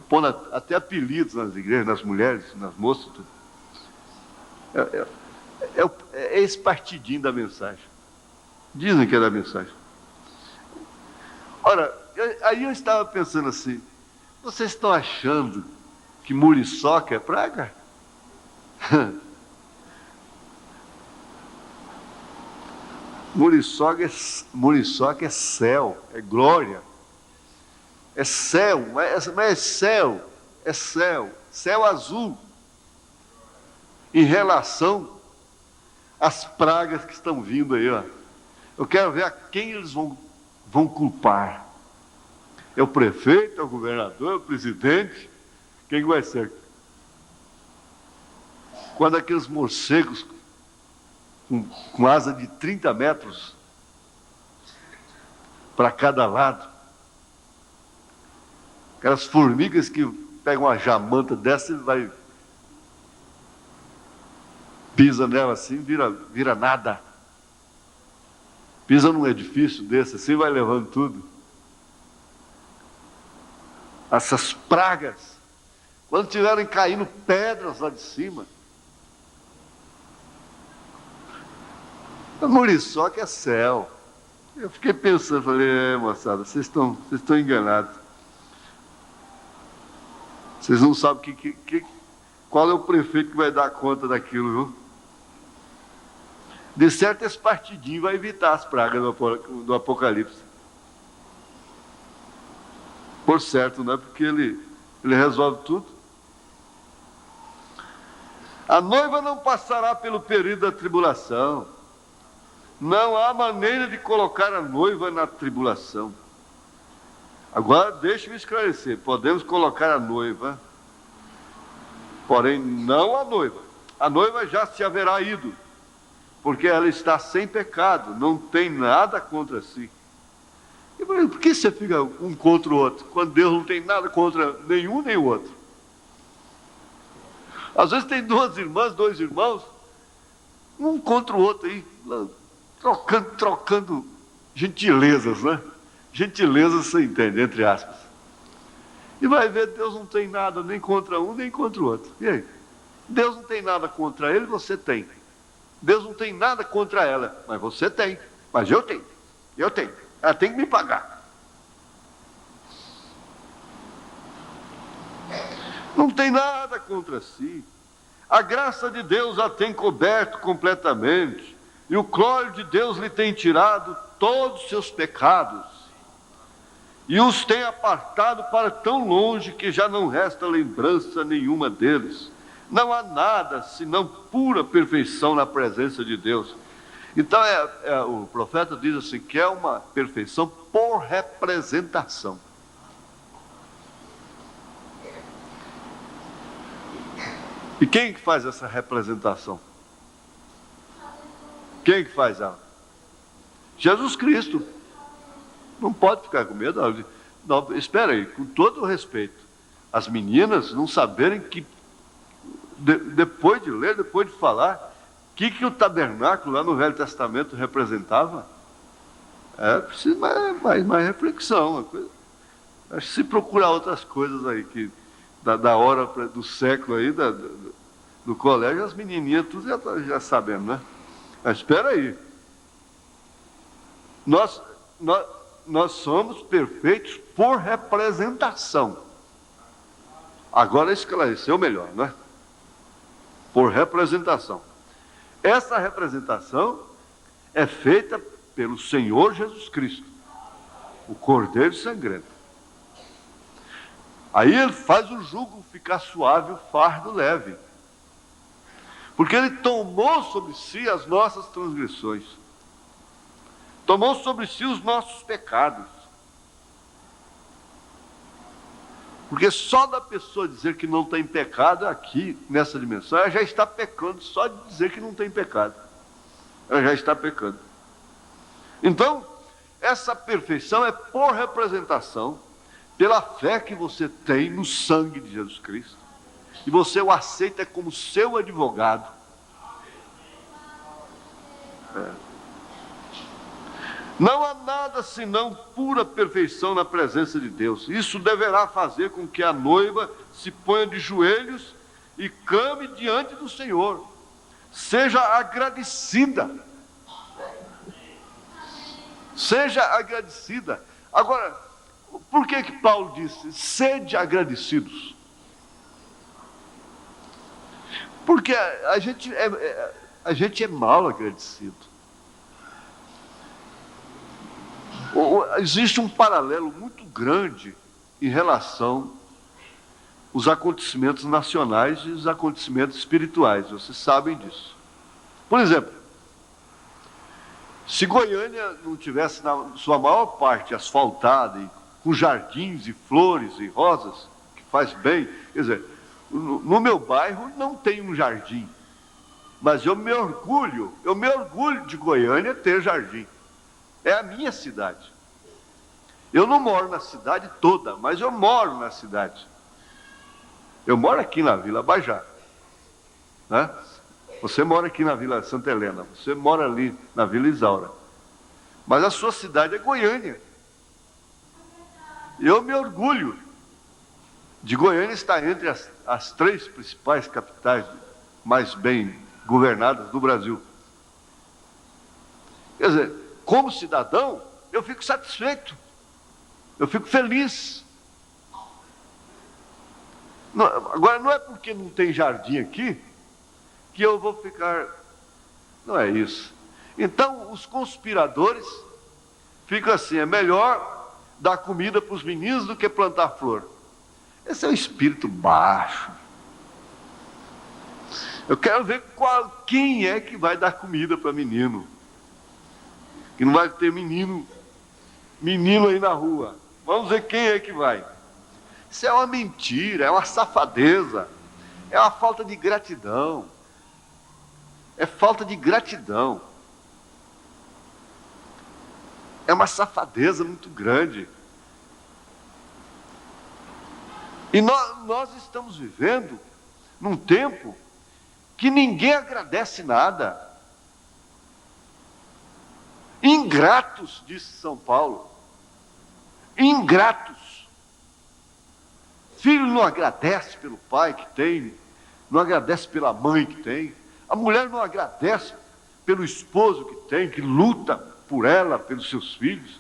Pondo até apelidos nas igrejas, nas mulheres, nas moças. Tudo. É esse partidinho da mensagem. Dizem que é da mensagem. Ora, aí eu estava pensando assim, vocês estão achando que muriçoca é praga? Muriçoca é céu, é glória, é céu, mas é céu azul, em relação às pragas que estão vindo aí, ó. Eu quero ver a quem eles vão vão culpar. É o prefeito, é o governador, é o presidente. Quem vai ser? Quando aqueles morcegos com asa de 30 metros para cada lado, aquelas formigas que pegam uma jamanta dessa e vai, pisa nela assim, vira nada. Pisa num edifício desse assim, vai levando tudo. Essas pragas, quando estiverem caindo pedras lá de cima, a Muriçoca é céu. Eu fiquei pensando, falei, moçada, vocês estão enganados. Vocês não sabem qual é o prefeito que vai dar conta daquilo, viu? De certo, esse partidinho vai evitar as pragas do Apocalipse. Por certo, não é? Porque ele resolve tudo. A noiva não passará pelo período da tribulação. Não há maneira de colocar a noiva na tribulação. Agora, deixe-me esclarecer. Podemos colocar a noiva, porém não a noiva. A noiva já se haverá ido, porque ela está sem pecado, não tem nada contra si. E por que você fica um contra o outro, quando Deus não tem nada contra nenhum nem o outro? Às vezes tem duas irmãs, dois irmãos, um contra o outro aí, trocando gentilezas, né? Gentilezas, você entende, entre aspas. E vai ver, Deus não tem nada nem contra um, nem contra o outro. E aí? Deus não tem nada contra ele, você tem. Deus não tem nada contra ela, mas você tem. Mas eu tenho. Ela tem que me pagar. Não tem nada contra si. A graça de Deus a tem coberto completamente. E o cloro de Deus lhe tem tirado todos os seus pecados. E os tem apartado para tão longe que já não resta lembrança nenhuma deles. Não há nada senão pura perfeição na presença de Deus. Então o profeta diz assim, que é uma perfeição por representação. E quem que faz essa representação? Quem que faz ela? Jesus Cristo. Não pode ficar com medo. Não, espera aí, com todo o respeito. As meninas não saberem que, depois de ler, depois de falar, que o tabernáculo lá no Velho Testamento representava? Precisa mais reflexão. Acho que se procurar outras coisas aí, que da hora do século aí, do colégio, as menininhas tudo já sabendo, né? Mas espera aí. Nós somos perfeitos por representação. Agora esclareceu melhor, não é? Por representação. Essa representação é feita pelo Senhor Jesus Cristo, o Cordeiro Sangrento. Aí ele faz o jugo ficar suave, o fardo leve. Porque ele tomou sobre si as nossas transgressões. Tomou sobre si os nossos pecados. Porque só da pessoa dizer que não tem pecado aqui, nessa dimensão, ela já está pecando, só de dizer que não tem pecado. Ela já está pecando. Então, essa perfeição é por representação, pela fé que você tem no sangue de Jesus Cristo. E você o aceita como seu advogado. Não há nada senão pura perfeição na presença de Deus. Isso deverá fazer com que a noiva se ponha de joelhos e clame diante do Senhor. Seja agradecida. Seja agradecida. Agora, por que Paulo disse, sede agradecidos? Porque a gente é mal agradecido. Existe um paralelo muito grande em relação aos acontecimentos nacionais e os acontecimentos espirituais. Vocês sabem disso. Por exemplo, Se Goiânia não tivesse na sua maior parte asfaltada, e com jardins e flores e rosas, que faz bem, quer dizer, no meu bairro não tem um jardim, mas eu me orgulho de Goiânia ter jardim. É a minha cidade. Eu não moro na cidade toda, mas eu moro na cidade. Eu moro aqui na Vila Bajá, né? Você mora aqui na Vila Santa Helena, você mora ali na Vila Isaura. Mas a sua cidade é Goiânia. Eu me orgulho de Goiânia estar entre as 3 principais capitais mais bem governadas do Brasil. Quer dizer, como cidadão, eu fico satisfeito. Eu fico feliz. Agora, não é porque não tem jardim aqui que eu vou ficar... Não é isso. Então, os conspiradores ficam assim, é melhor dar comida para os meninos do que plantar flor. Esse é um espírito baixo. Eu quero ver quem é que vai dar comida para menino. Que não vai ter menino aí na rua. Vamos ver quem é que vai. Isso é uma mentira, é uma safadeza, é uma falta de gratidão. É falta de gratidão. É uma safadeza muito grande. E nós estamos vivendo num tempo que ninguém agradece nada. Ingratos, disse São Paulo. Ingratos. Filho não agradece pelo pai que tem, não agradece pela mãe que tem. A mulher não agradece pelo esposo que tem, que luta por ela, pelos seus filhos.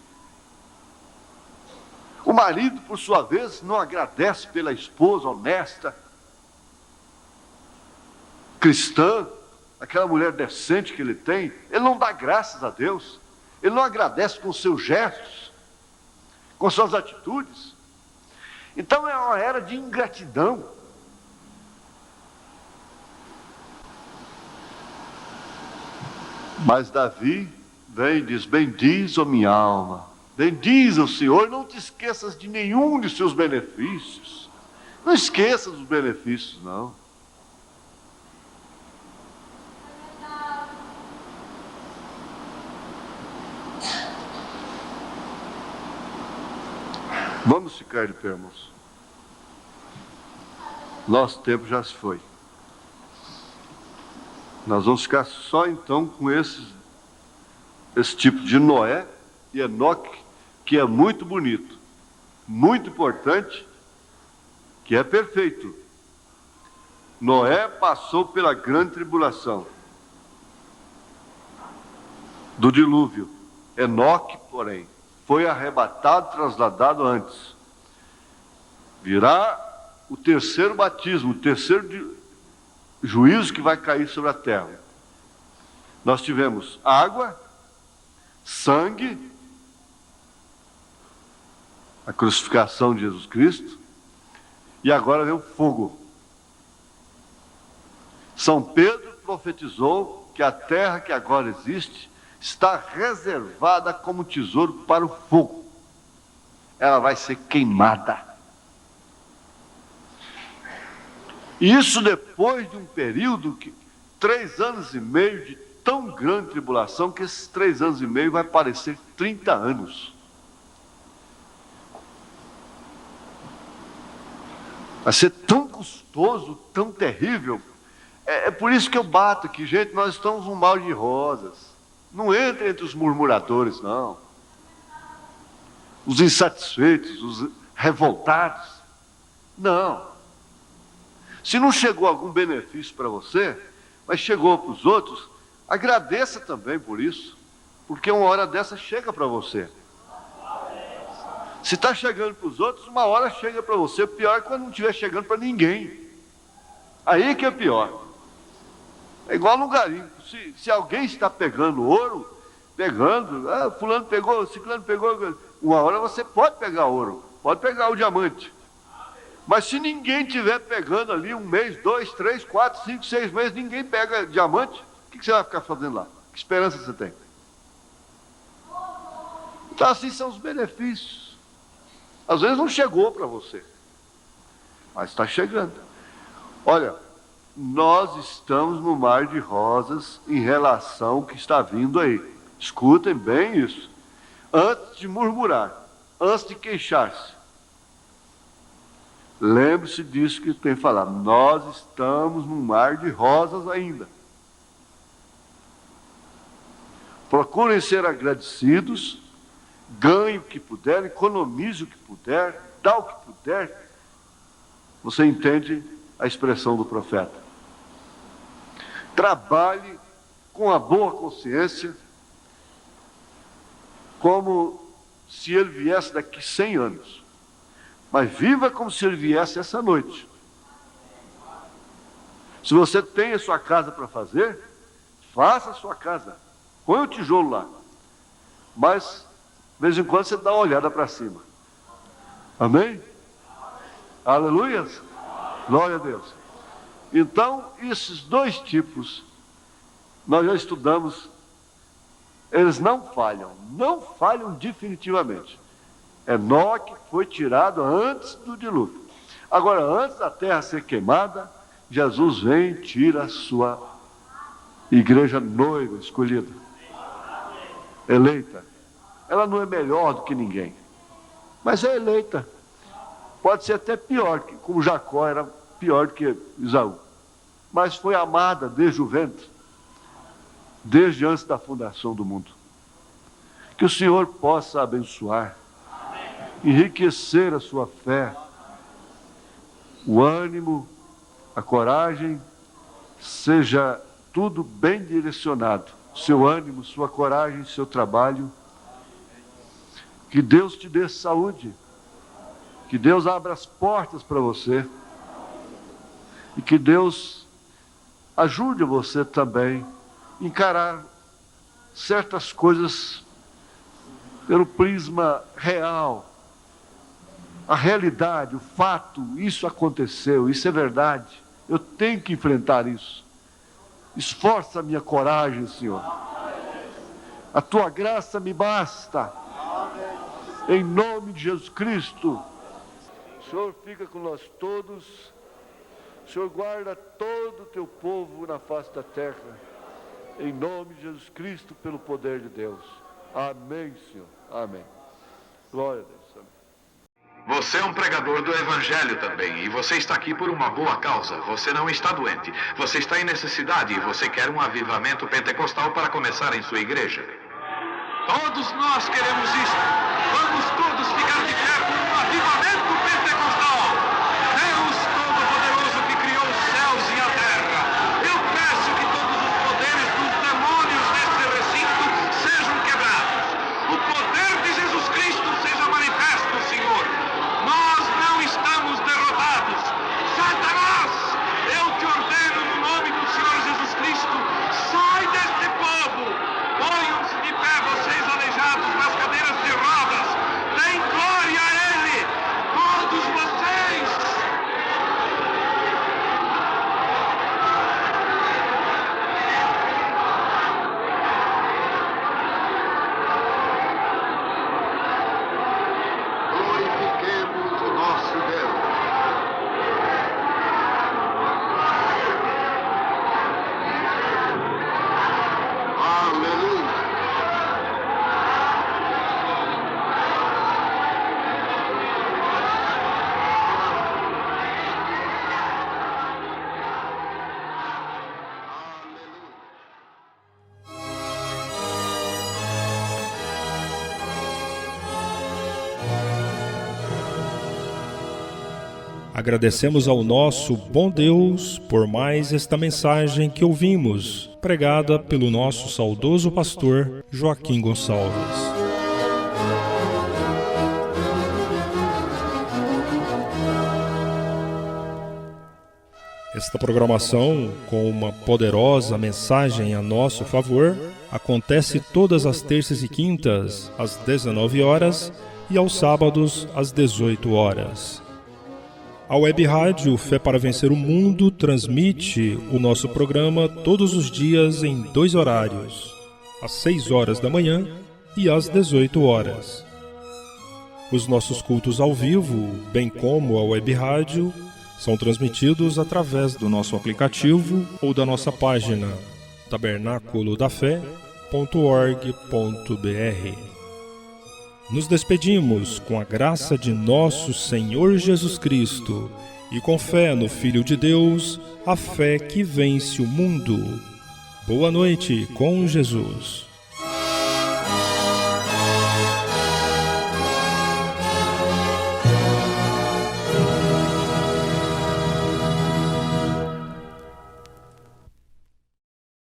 O marido, por sua vez, não agradece pela esposa honesta, cristã, aquela mulher decente que ele tem. Ele não dá graças a Deus. Ele não agradece com seus gestos, com suas atitudes. Então é uma era de ingratidão. Mas Davi vem e diz: bendiz, ó minha alma, bendiz o Senhor, não te esqueças de nenhum de seus benefícios. Não esqueça dos benefícios, não. Vamos ficar de pé, irmãos. Nosso tempo já se foi. Nós vamos ficar só então com esse tipo de Noé e Enoque, que é muito bonito, muito importante, que é perfeito. Noé passou pela grande tribulação do dilúvio. Enoque, porém, foi arrebatado, trasladado antes. Virá o terceiro batismo, o terceiro juízo que vai cair sobre a terra. Nós tivemos água, sangue, a crucificação de Jesus Cristo, e agora vem o fogo. São Pedro profetizou que a terra que agora existe está reservada como tesouro para o fogo. Ela vai ser queimada. Isso depois de um período que 3 anos e meio de tão grande tribulação, que esses 3 anos e meio vai parecer 30 anos. Vai ser tão custoso, tão terrível. É por isso que eu bato aqui, gente, nós estamos num mar de rosas. Não entra entre os murmuradores, não. Os insatisfeitos, os revoltados. Não. Se não chegou algum benefício para você, mas chegou para os outros, agradeça também por isso, porque uma hora dessa chega para você. Se está chegando para os outros, uma hora chega para você. O pior é quando não estiver chegando para ninguém. Aí que é pior. É igual no garimpo. Se alguém está pegando ouro, fulano pegou, ciclano pegou, uma hora você pode pegar ouro, pode pegar o diamante. Mas se ninguém estiver pegando ali 1 mês, 2, 3, 4, 5, 6 meses, ninguém pega diamante, o que você vai ficar fazendo lá? Que esperança você tem? Então, assim são os benefícios. Às vezes não chegou para você, mas está chegando. Olha, nós estamos no mar de rosas em relação ao que está vindo aí. Escutem bem isso. Antes de murmurar, antes de queixar-se, lembre-se disso que tem falado. Nós estamos num mar de rosas ainda. Procurem ser agradecidos, ganhe o que puder, economize o que puder, dá o que puder. Você entende a expressão do profeta. Trabalhe com a boa consciência, como se ele viesse daqui 100 anos. Mas viva como se ele viesse essa noite. Se você tem a sua casa para fazer, faça a sua casa. Põe o tijolo lá. Mas, de vez em quando, você dá uma olhada para cima. Amém? Aleluia! Glória a Deus. Então, esses dois tipos, nós já estudamos, eles não falham definitivamente. Enoque foi tirado antes do dilúvio. Agora, antes da terra ser queimada, Jesus vem e tira a sua igreja noiva, escolhida, eleita. Ela não é melhor do que ninguém, mas é eleita. Pode ser até pior, como Jacó era pior do que Esaú. Mas foi amada desde o ventre, desde antes da fundação do mundo. Que o Senhor possa abençoar, enriquecer a sua fé, o ânimo, a coragem, seja tudo bem direcionado. Seu ânimo, sua coragem, seu trabalho. Que Deus te dê saúde. Que Deus abra as portas para você. E que Deus ajude você também a encarar certas coisas pelo prisma real. A realidade, o fato, isso aconteceu, isso é verdade. Eu tenho que enfrentar isso. Esforça a minha coragem, Senhor. A tua graça me basta. Em nome de Jesus Cristo. O Senhor fica com nós todos. O Senhor guarda todo o teu povo na face da terra. Em nome de Jesus Cristo, pelo poder de Deus. Amém, Senhor. Amém. Glória a Deus. Amém. Você é um pregador do Evangelho também, e você está aqui por uma boa causa. Você não está doente, você está em necessidade e você quer um avivamento pentecostal para começar em sua igreja. Todos nós queremos isso. Vamos todos ficar de pé por um avivamento pentecostal. Deus Todo-Poderoso que criou os céus e a terra. Eu peço que todos os poderes dos demônios deste recinto sejam quebrados. O poder de Jesus Cristo seja manifesto, Senhor. Nós não estamos derrotados. Satanás, eu te ordeno no nome do Senhor Jesus Cristo, sai deste povo. Ponham-se de pé, vocês aleijados nas cadeiras de rodas. Deem glória a Ele, todos vocês. Glorifiquemos o nosso Deus. Aleluia. Agradecemos ao nosso bom Deus por mais esta mensagem que ouvimos, pregada pelo nosso saudoso pastor Joaquim Gonçalves. Esta programação, com uma poderosa mensagem a nosso favor, acontece todas as terças e quintas, às 19 horas, e aos sábados, às 18 horas. A Web Rádio Fé para Vencer o Mundo transmite o nosso programa todos os dias em 2 horários, às 6 horas da manhã e às 18 horas. Os nossos cultos ao vivo, bem como a web rádio, são transmitidos através do nosso aplicativo ou da nossa página tabernaculodafé.org.br. Nos despedimos com a graça de nosso Senhor Jesus Cristo e com fé no Filho de Deus, a fé que vence o mundo. Boa noite com Jesus.